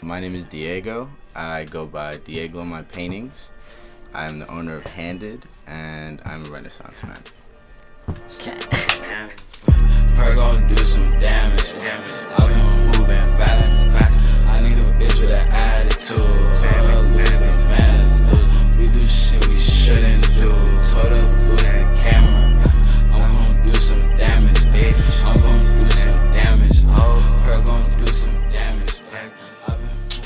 My name is Diego. I go by Dieglo in my paintings. I'm the owner of Handed, and I'm a Renaissance man. Her gon' do some damage. I've been moving fast. I need a bitch with an attitude. Lose the manners. We do shit we shouldn't do. Told her lose the camera. I'm gon' do some damage, bitch. I'm gon' do some damage. Her gon' do some damage.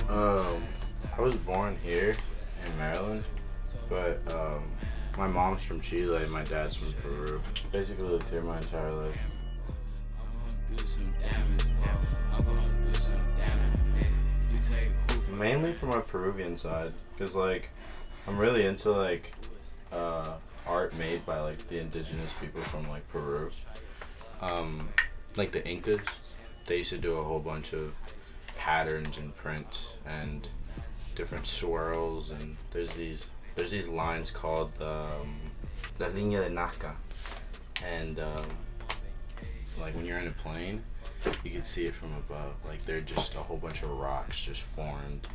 I was born here in Maryland, but my mom's from Chile, my dad's from Peru. Basically lived here my entire life. Mainly from my Peruvian side, because like I'm really into like art made by like the indigenous people from like Peru. Like the Incas, they used to do a whole bunch of patterns and prints and different swirls, and there's these lines called La Línea de Nazca, and like when you're in a plane, you can see it from above. Like they're just a whole bunch of rocks just formed,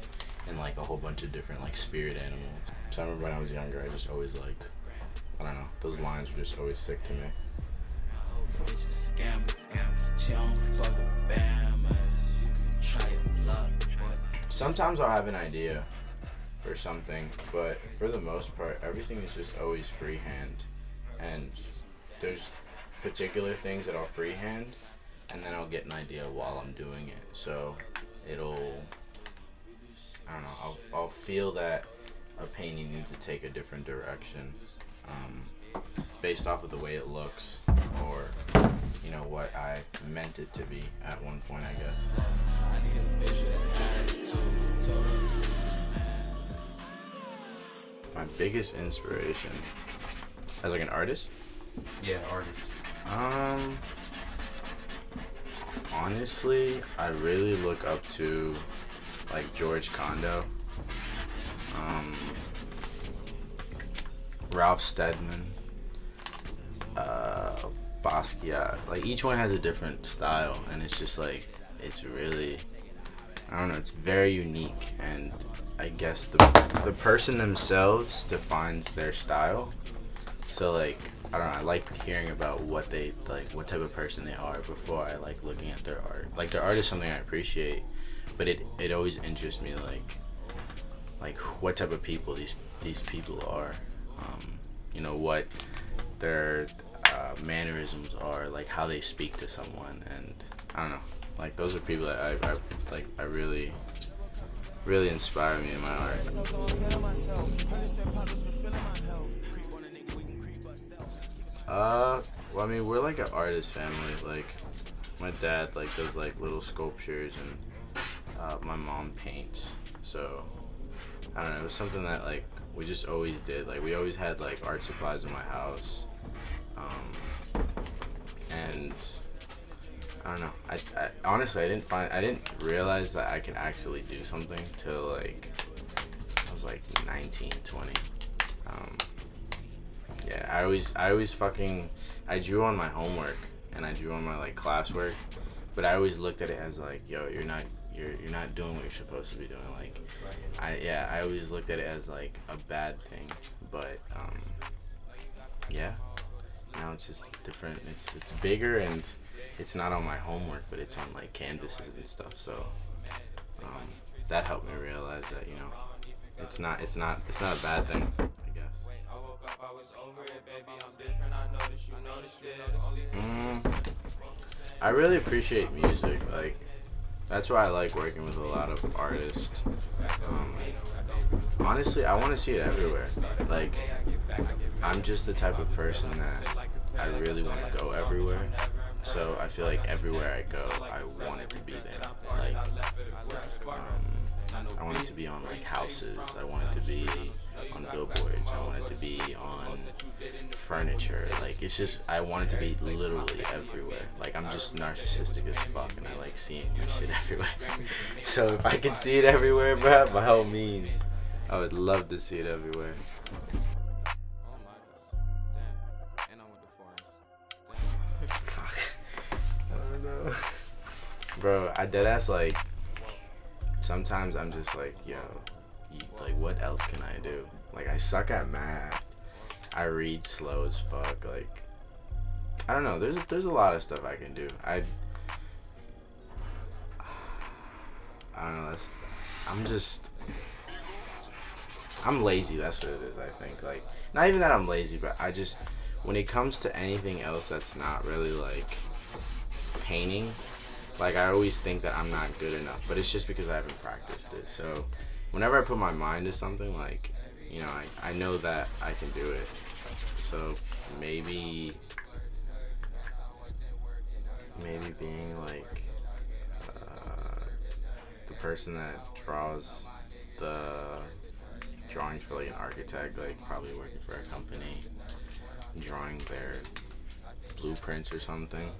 and like a whole bunch of different like spirit animals. So I remember when I was younger, I just always liked, I don't know, those lines were just always sick to me. Sometimes I'll have an idea for something, but for the most part, everything is just always freehand. And there's particular things that I'll freehand, and then I'll get an idea while I'm doing it. So it'll, I don't know, I'll feel that a painting needs to take a different direction based off of the way it looks, or you know what I meant it to be at one point, I guess. My biggest inspiration as like an artist? Yeah, artist. Honestly, I really look up to like George Condo, Ralph Steadman, Basquiat. Like each one has a different style, and it's just like, it's really, I don't know, it's very unique, and I guess the person themselves defines their style. So like, I don't know, I like hearing about what they like, what type of person they are before I like looking at their art. Like their art is something I appreciate, but it always interests me like what type of people these people are. You know, what their mannerisms are, like how they speak to someone, and I don't know, like those are people that I really inspire me in my art. Well, I mean, we're like an artist family. Like my dad like does like little sculptures, and my mom paints. So I don't know, it was something that like we just always did. Like we always had like art supplies in my house, and I don't know. I honestly I didn't realize that I could actually do something till like I was like 19, 20. Yeah, I always fucking, I drew on my homework and I drew on my like classwork, but I always looked at it as like, yo, you're not doing what you're supposed to be doing. Like I always looked at it as like a bad thing, but yeah, now it's just different. It's bigger, and it's not on my homework, but it's on like canvases and stuff. So that helped me realize that, you know, it's not a bad thing, I guess. I really appreciate music. Like that's why I like working with a lot of artists. Honestly, I want to see it everywhere. Like I'm just the type of person that I really want to go everywhere. So I feel like everywhere I go, I want it to be there. Like I want it to be on like houses. I want it to be on billboards. I want it to be on furniture. Like it's just, I want it to be literally everywhere. Like I'm just narcissistic as fuck, and I like seeing my shit everywhere. So if I could see it everywhere, bro, by all means, I would love to see it everywhere. Fuck. I don't know. Bro, I deadass like sometimes I'm just like, yo, like what else can I do? Like I suck at math. I read slow as fuck. Like I don't know. There's a lot of stuff I can do. I don't know. I'm lazy. That's what it is. I think like not even that I'm lazy, but I just when it comes to anything else that's not really like painting, like I always think that I'm not good enough. But it's just because I haven't practiced it. So whenever I put my mind to something, like you know, I know that I can do it. So maybe being like the person that draws the drawings for like an architect, like probably working for a company, drawing their blueprints or something.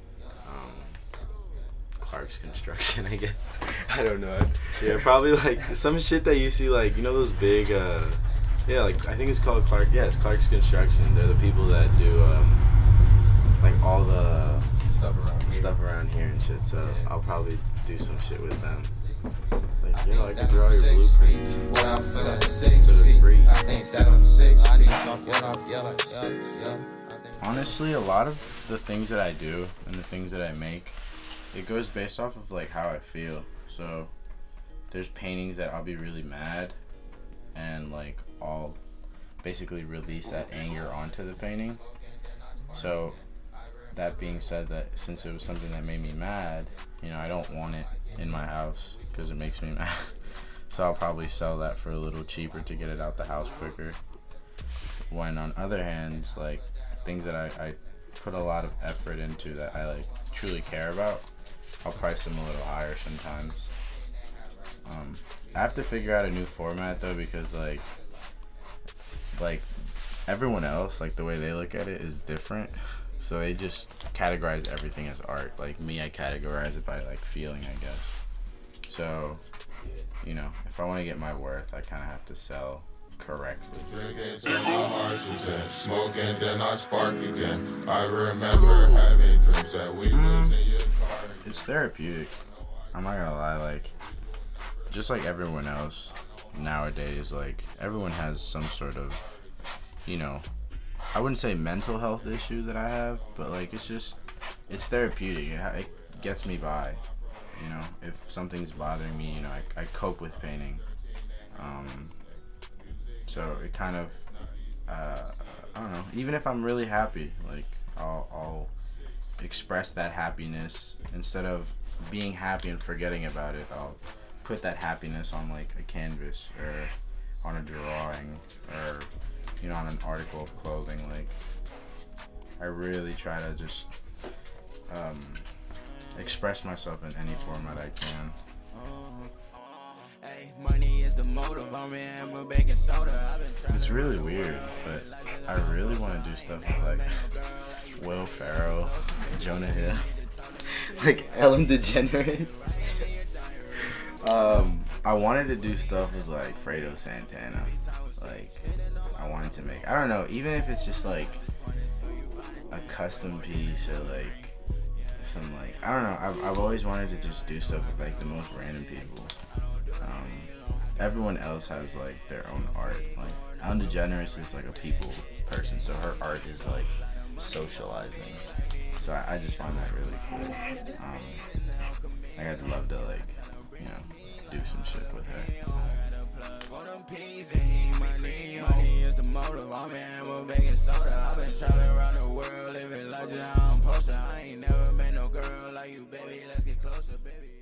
Clark's Construction, I guess. I don't know. Yeah, probably like some shit that you see, like you know those big yeah, like I think it's called Clark. Yeah, it's Clark's Construction. They're the people that do like all the stuff around here and shit. So I'll probably do some shit with them. Like, you know, I can draw your blueprint. Honestly, a lot of the things that I do and the things that I make, it goes based off of like how I feel. So there's paintings that I'll be really mad and like I'll basically release that anger onto the painting. So that being said, that since it was something that made me mad, you know, I don't want it in my house because it makes me mad. So I'll probably sell that for a little cheaper to get it out the house quicker. When on other hands, like things that I put a lot of effort into that I like truly care about, I'll price them a little higher sometimes. I have to figure out a new format though, because like everyone else, like the way they look at it is different. So they just categorize everything as art. Like me, I categorize it by like feeling, I guess. So, you know, if I want to get my worth, I kind of have to sell correctly. Drinking till my heart's content, smoking then I spark again. I remember having dreams that we was in your car. It's therapeutic. I'm not gonna lie, like just like everyone else nowadays, like everyone has some sort of, you know, I wouldn't say mental health issue that I have, but like it's therapeutic. It gets me by, you know. If something's bothering me, you know, I cope with painting. So it kind of, I don't know. Even if I'm really happy, like I'll express that happiness instead of being happy and forgetting about it. I'll put that happiness on like a canvas or on a drawing or, you know, on an article of clothing. Like I really try to just express myself in any format I can. It's really weird, but I really want to do stuff with like Will Ferrell, Jonah Hill, like Ellen DeGeneres. I wanted to do stuff with like Fredo Santana. Like I wanted to make, I don't know, even if it's just like a custom piece or like some like, I don't know, I've always wanted to just do stuff with like the most random people. Everyone else has like their own art. Like Ellen DeGeneres is like a people person, so her art is like socializing. So I just find that really cool. Like I'd love to like, you know, do some shit with her. Money is the motive. I'm in with baking soda. I've been traveling around the world, living like I'm poster. I ain't never met no girl like you, baby. Let's get closer, baby.